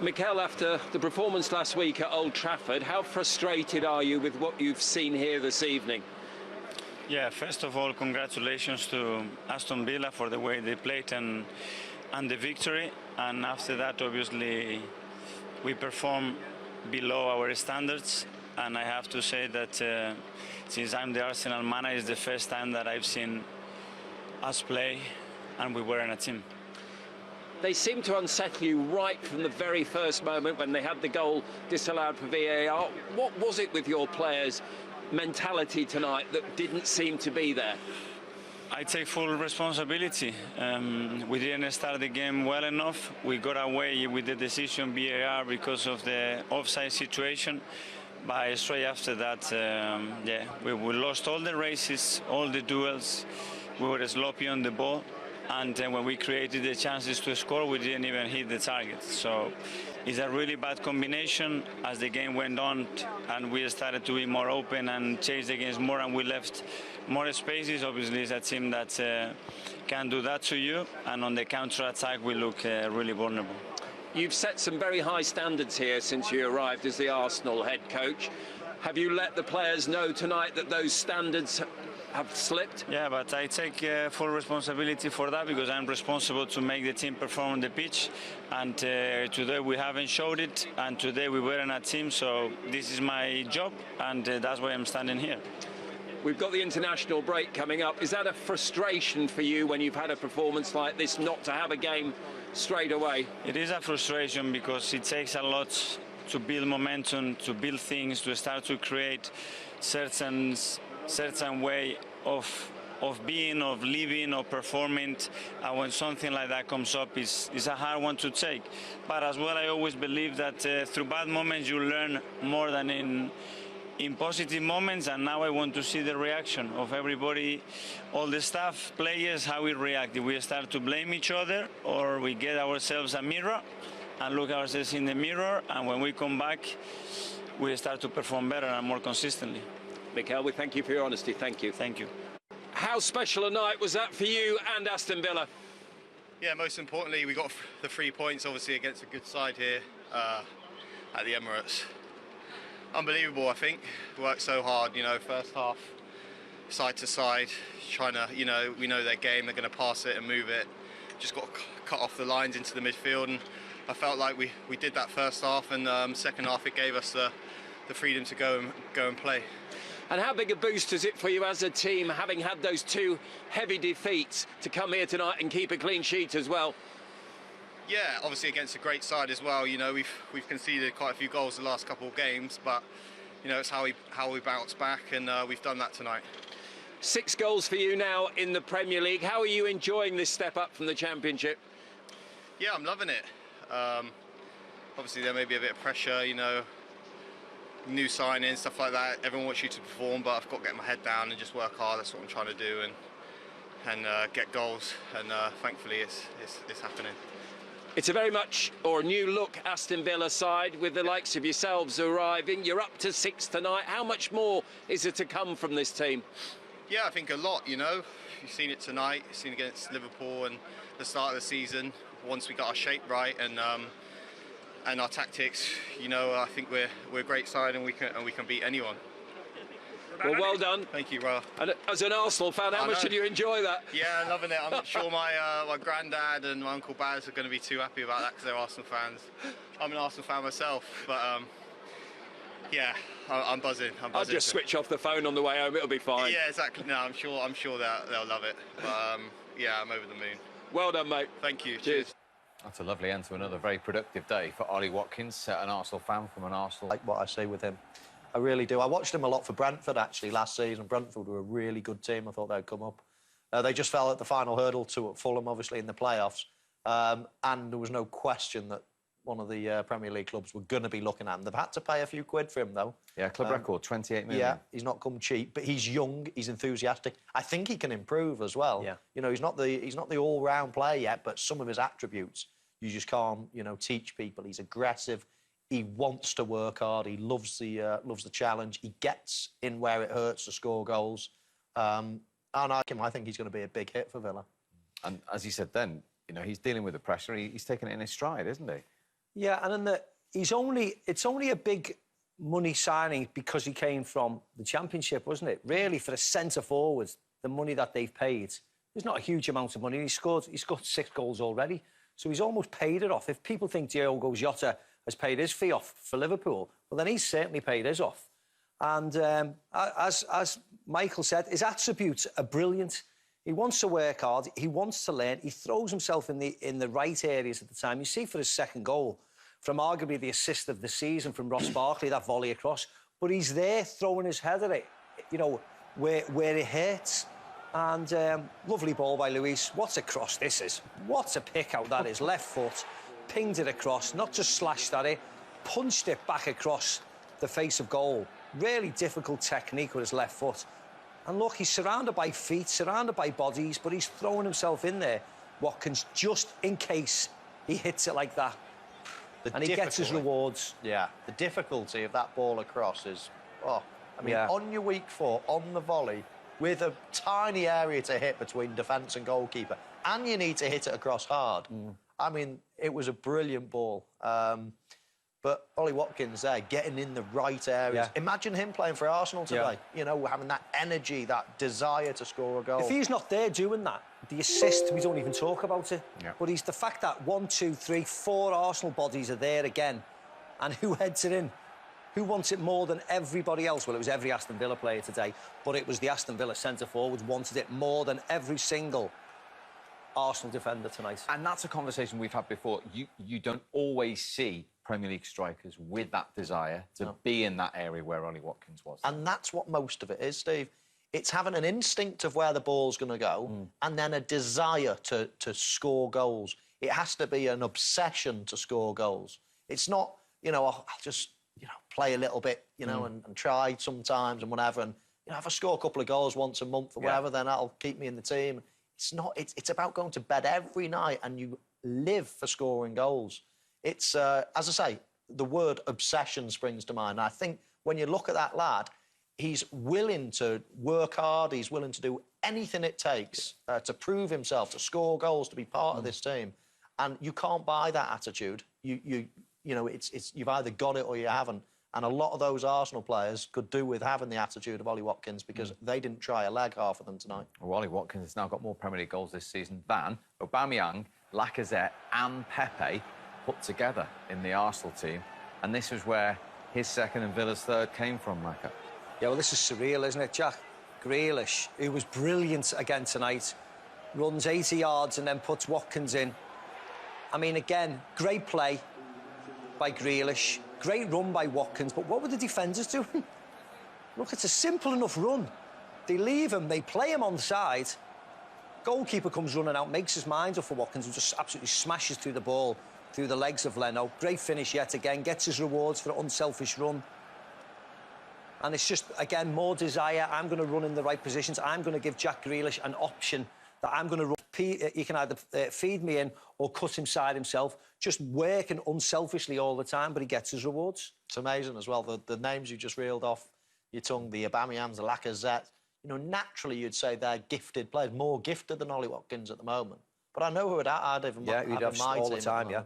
Mikel, after the performance last week at Old Trafford, how frustrated are you with what you've seen here this evening? Yeah, first of all, congratulations to Aston Villa for the way they played and the victory. And after that, obviously, we perform below our standards. And I have to say that since I'm the Arsenal manager, it's the first time that I've seen us play and we weren't a team. They seemed to unsettle you right from the very first moment when they had the goal disallowed for VAR. What was it with your players' mentality tonight that didn't seem to be there? I take full responsibility. We didn't start the game well enough. We got away with the decision VAR because of the offside situation. But straight after that, yeah, we lost all the races, all the duels. We were sloppy on the ball. And when we created the chances to score, we didn't even hit the target. So it's a really bad combination as the game went on and we started to be more open and chase the games more, and we left more spaces. Obviously, it's a team that can do that to you, and on the counter-attack, we look really vulnerable. You've set some very high standards here since you arrived as the Arsenal head coach. Have you let the players know tonight that those standards have slipped? Yeah, but I take full responsibility for that because I'm responsible to make the team perform on the pitch, and today we haven't showed it, and today we weren't a team, so this is my job, and that's why I'm standing here. We've got the international break coming up. Is that a frustration for you when you've had a performance like this not to have a game straight away? It is a frustration because it takes a lot to build momentum, to build things, to start to create certain way of being, of living, of performing, and when something like that comes up, it's a hard one to take. But as well, I always believe that through bad moments you learn more than in positive moments, and now I want to see the reaction of everybody, all the staff, players, how we react. If we start to blame each other, or we get ourselves a mirror and look ourselves in the mirror, and when we come back, we start to perform better and more consistently. Mikel, we thank you for your honesty. Thank you. Thank you. How special a night was that for you and Aston Villa? Yeah, most importantly, we got the 3 points, obviously, against a good side here at the Emirates. Unbelievable, I think. We worked so hard, you know, first half, side to side, trying to, you know, we know their game, they're going to pass it and move it. Just got cut off the lines into the midfield, and I felt like we did that first half, and second half it gave us the freedom to go and play. And how big a boost is it for you as a team, having had those 2 heavy defeats, to come here tonight and keep a clean sheet as well? Yeah, obviously against a great side as well. You know, we've conceded quite a few goals the last couple of games, but you know, it's how we bounce back, and we've done that tonight. 6 goals for you now in the Premier League. How are you enjoying this step up from the Championship? Yeah, I'm loving it. Obviously there may be a bit of pressure, you know, new signing, stuff like that. Everyone wants you to perform, but I've got to get my head down and just work hard. That's what I'm trying to do, and get goals, and thankfully it's happening. It's a very much, or a new look, Aston Villa side with the likes of yourselves arriving. You're up to 6 tonight. How much more is there to come from this team? Yeah, I think a lot, you know. You've seen it tonight, you've seen it against Liverpool and the start of the season. Once we got our shape right and our tactics, you know, I think we're a great side, and we can beat anyone. Well done. Thank you, Ra. And as an Arsenal fan, how much did you enjoy that? Yeah, loving it. I'm not sure my granddad and my Uncle Baz are going to be too happy about that because they're Arsenal fans. I'm an Arsenal fan myself, but yeah, I'm buzzing. I'll just switch off the phone on the way home. It'll be fine. Yeah, exactly. No, I'm sure they'll love it. But yeah, I'm over the moon. Well done, mate. Thank you. Cheers. That's a lovely end to another very productive day for Ollie Watkins, an Arsenal fan from an Arsenal. Like what I see with him. I really do. I watched him a lot for Brentford, actually, last season. Brentford were a really good team. I thought they'd come up. They just fell at the final hurdle to Fulham, obviously, in the playoffs. And there was no question that one of the Premier League clubs were going to be looking at him. They've had to pay a few quid for him, though. Yeah, club record, 28 million. Yeah, he's not come cheap, but he's young, he's enthusiastic. I think he can improve as well. Yeah. You know, he's not the all-round player yet, but some of his attributes, you just can't, you know, teach people. He's aggressive. He wants to work hard. He loves the challenge. He gets in where it hurts to score goals. And I think he's going to be a big hit for Villa. And as you said then, you know, he's dealing with the pressure. He's taking it in his stride, isn't he? Yeah, and then it's only a big money signing because he came from the Championship, wasn't it? Really, for a centre forward, the money that they've paid, there's not a huge amount of money. He's scored 6 goals already, so he's almost paid it off. If people think Diogo Jota has paid his fee off for Liverpool, well, then he's certainly paid his off. And as Michael said, his attributes are brilliant. He wants to work hard. He wants to learn. He throws himself in the right areas at the time. You see for his second goal, from arguably the assist of the season from Ross Barkley, that volley across. But he's there throwing his head at it, you know, where it hurts. And lovely ball by Luis. What a cross this is. What a pick out that is. Left foot, pinged it across, not just slashed at it, punched it back across the face of goal. Really difficult technique with his left foot. And look, he's surrounded by feet, surrounded by bodies, but he's throwing himself in there, Watkins, just in case he hits it like that. And he gets his rewards. Yeah, the difficulty of that ball across is, oh, I mean, on your weak foot, on the volley, with a tiny area to hit between defence and goalkeeper, and you need to hit it across hard. I mean, it was a brilliant ball. But Ollie Watkins there, getting in the right areas. Yeah. Imagine him playing for Arsenal today. Yeah. You know, having that energy, that desire to score a goal. If he's not there doing that, the assist, we don't even talk about it. Yeah. But he's the fact that 1, 2, 3, 4 Arsenal bodies are there again. And who heads it in? Who wants it more than everybody else? Well, it was every Aston Villa player today, but it was the Aston Villa centre-forwards wanted it more than every single Arsenal defender tonight. And that's a conversation we've had before. You don't always see Premier League strikers with that desire to be in that area where Ollie Watkins was. And that's what most of it is, Steve. It's having an instinct of where the ball's going to go and then a desire to score goals. It has to be an obsession to score goals. It's not, you know, I'll just, you know, play a little bit, you know, and try sometimes and whatever. And, you know, if I score a couple of goals once a month or whatever, then that'll keep me in the team. It's not, it's about going to bed every night and you live for scoring goals. It's, as I say, the word obsession springs to mind. And I think when you look at that lad, he's willing to work hard, he's willing to do anything it takes to prove himself, to score goals, to be part of this team. And you can't buy that attitude. You know, you've either got it or you haven't. And a lot of those Arsenal players could do with having the attitude of Ollie Watkins because they didn't try a leg, half of them tonight. Well, Ollie Watkins has now got more Premier League goals this season than Aubameyang, Lacazette and Pepe put together in the Arsenal team. And this was where his second and Villa's third came from, Maka. Yeah, well, this is surreal, isn't it, Jack? Grealish, who was brilliant again tonight, runs 80 yards and then puts Watkins in. I mean, again, great play by Grealish, great run by Watkins, but what were the defenders doing? Look, it's a simple enough run. They leave him, they play him on the side. Goalkeeper comes running out, makes his mind up for Watkins and just absolutely smashes through the ball, through the legs of Leno. Great finish yet again, gets his rewards for an unselfish run. And it's just, again, more desire. I'm going to run in the right positions. I'm going to give Jack Grealish an option that I'm going to run. He can either feed me in or cut inside himself, just working unselfishly all the time, but he gets his rewards. It's amazing as well, the names you just reeled off your tongue, the Aubameyangs, the Lacazette. You know, naturally you'd say they're gifted players, more gifted than Ollie Watkins at the moment. But I know who I'd have in my team all the time, yeah.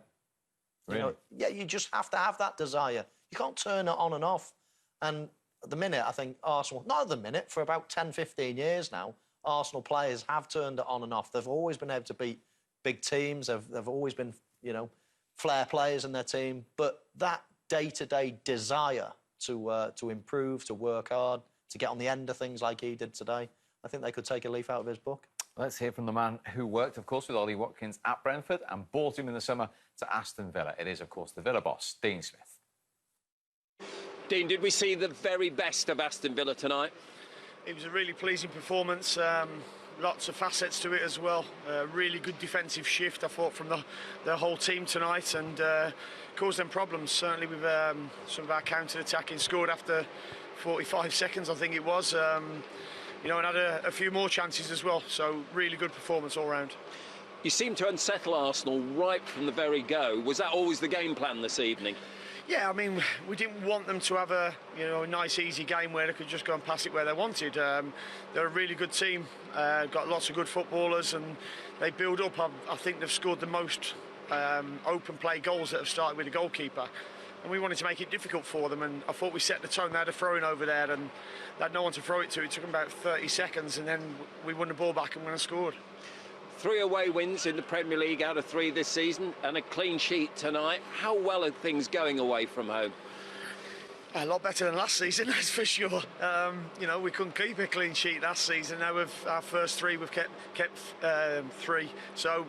Really? You know, yeah, you just have to have that desire. You can't turn it on and off. And at the minute, I think Arsenal, not at the minute, for about 10, 15 years now, Arsenal players have turned it on and off. They've always been able to beat big teams. They've always been, you know, flair players in their team. But that day-to-day desire to improve, to work hard, to get on the end of things like he did today, I think they could take a leaf out of his book. Let's hear from the man who worked, of course, with Ollie Watkins at Brentford and brought him in the summer to Aston Villa. It is, of course, the Villa boss, Dean Smith. Dean, did we see the very best of Aston Villa tonight? It was a really pleasing performance. Lots of facets to it as well. Really good defensive shift, I thought, from the whole team tonight, and caused them problems. Certainly with some of our counter-attacking, scored after 45 seconds, I think it was. You know, and had a few more chances as well. So really good performance all round. You seem to unsettle Arsenal right from the very go. Was that always the game plan this evening? Yeah, I mean, we didn't want them to have a nice, easy game where they could just go and pass it where they wanted. They're a really good team, got lots of good footballers, and they build up. I think they've scored the most open play goals that have started with the goalkeeper. And we wanted to make it difficult for them, and I thought we set the tone. They had a throw-in over there, and they had no one to throw it to. It took them about 30 seconds, and then we won the ball back and went and scored. 3 away wins in the Premier League out of 3 this season, and a clean sheet tonight. How well are things going away from home? A lot better than last season, that's for sure. You know, we couldn't keep a clean sheet last season. Now with our first 3, we've kept 3. So,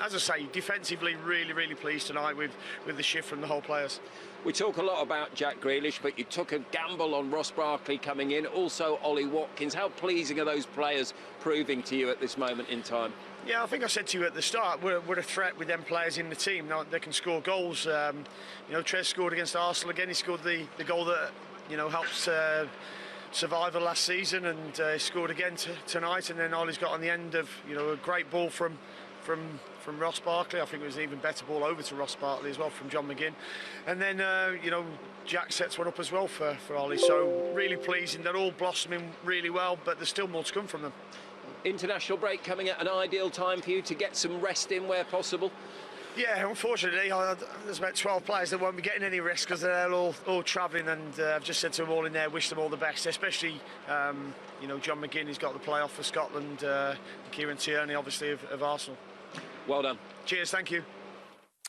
as I say, defensively, really pleased tonight with the shift from the whole players. We talk a lot about Jack Grealish, but you took a gamble on Ross Barkley coming in, also Ollie Watkins. How pleasing are those players proving to you at this moment in time? Yeah, I think I said to you at the start, we're a threat with them players in the team. Now, they can score goals. You know, Trez scored against Arsenal again. He scored the goal that, you know, helped survival last season, and he scored again tonight. And then Ollie's got on the end of, you know, a great ball from Ross Barkley. I think it was an even better ball over to Ross Barkley as well from John McGinn. And then, you know, Jack sets one up as well for Ollie. So really pleasing. They're all blossoming really well, but there's still more to come from them. International break coming at an ideal time for you to get some rest in where possible? Yeah, unfortunately, there's about 12 players that won't be getting any rest because they're all travelling, and I've just said to them all in there, wish them all the best, especially, you know, John McGinn, who's got the play-off for Scotland, and Kieran Tierney, obviously, of Arsenal. Well done. Cheers, thank you.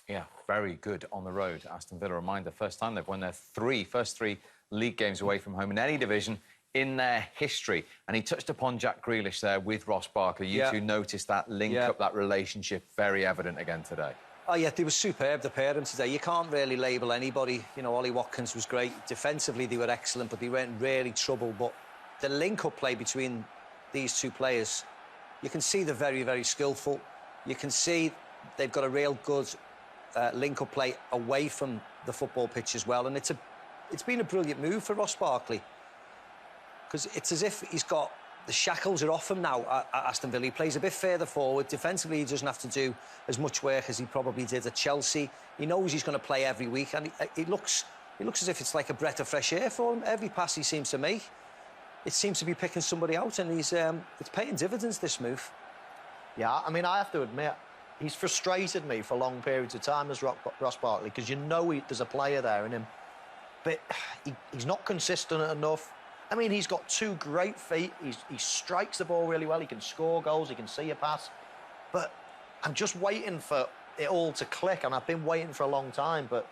Yeah, very good on the road. Aston Villa, reminder, first time they've won their first three league games away from home in any division in their history. And he touched upon Jack Grealish there with Ross Barkley. You two noticed that link-up, that relationship, very evident again today. Oh, yeah, they were superb, the pair of them today. You can't really label anybody. You know, Ollie Watkins was great. Defensively, they were excellent, but they weren't really trouble. But the link-up play between these two players, you can see they're very skillful. You can see they've got a real good link-up play away from the football pitch as well. And it's been a brilliant move for Ross Barkley, because it's as if he's got... The shackles are off him now at Aston Villa. He plays a bit further forward. Defensively, he doesn't have to do as much work as he probably did at Chelsea. He knows he's going to play every week, and it looks as if it's like a breath of fresh air for him. Every pass he seems to make, it seems to be picking somebody out, and it's paying dividends, this move. Yeah, I mean, I have to admit, he's frustrated me for long periods of time as Ross Barkley, because you know there's a player there in him, but he's not consistent enough. I mean, he's got 2 great feet. He strikes the ball really well. He can score goals. He can see a pass. But I'm just waiting for it all to click, and I've been waiting for a long time. But,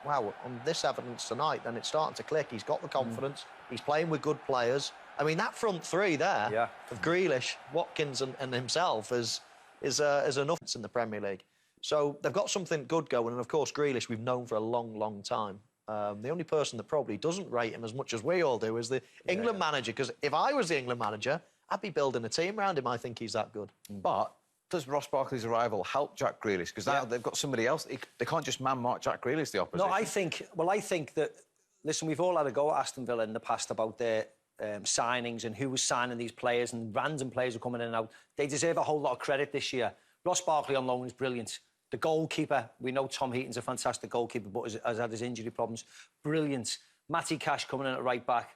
wow, on this evidence tonight, then it's starting to click. He's got the confidence. He's playing with good players. I mean, that front 3 there of Grealish, Watkins and himself is enough in the Premier League. So they've got something good going. And, of course, Grealish we've known for a long time. The only person that probably doesn't rate him as much as we all do is the England manager, because if I was the England manager, I'd be building a team around him. I think he's that good. But does Ross Barkley's arrival help Jack Grealish? Because now they've got somebody else. They can't just man-mark Jack Grealish, the opposition. No, I think that... Listen, we've all had a go at Aston Villa in the past about their signings and who was signing these players, and random players are coming in and out. They deserve a whole lot of credit this year. Ross Barkley on loan is brilliant. The goalkeeper, we know Tom Heaton's a fantastic goalkeeper, but has had his injury problems. Brilliant. Matty Cash coming in at right back.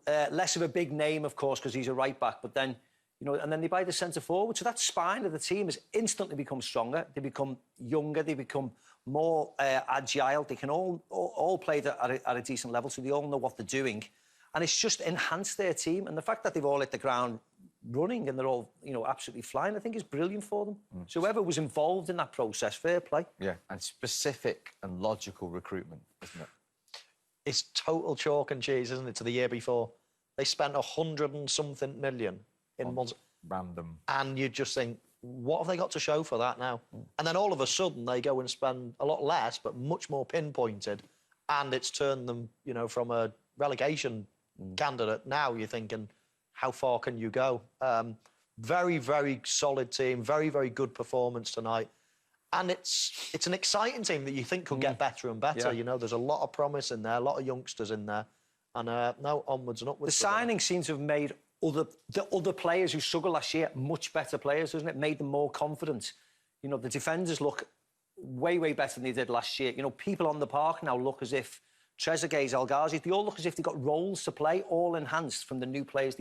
Less of a big name, of course, because he's a right back, but then, you know, and then they buy the centre forward. So that spine of the team has instantly become stronger. They become younger. They become more agile. They can all play at a decent level, so they all know what they're doing. And it's just enhanced their team. And the fact that they've all hit the ground running and they're all, you know, absolutely flying, I think is brilliant for them. So whoever was involved in that process, fair play. Yeah, and specific and logical recruitment, isn't it? It's total chalk and cheese, isn't it, to the year before? They spent 100 and something million in months. Random. And you just think, what have they got to show for that now? And then all of a sudden they go and spend a lot less, but much more pinpointed, and it's turned them, you know, from a relegation candidate. Now you're thinking, how far can you go? Very solid team, very good performance tonight. And it's an exciting team that you think could get better and better. You know, there's a lot of promise in there, a lot of youngsters in there. And now onwards and upwards. The signing seems to have made the other players who struggled last year much better players, doesn't it? Made them more confident. You know, the defenders look way better than they did last year. You know, people on the park now look as if Trezeguet, El Ghazi, they all look as if they've got roles to play, all enhanced from the new players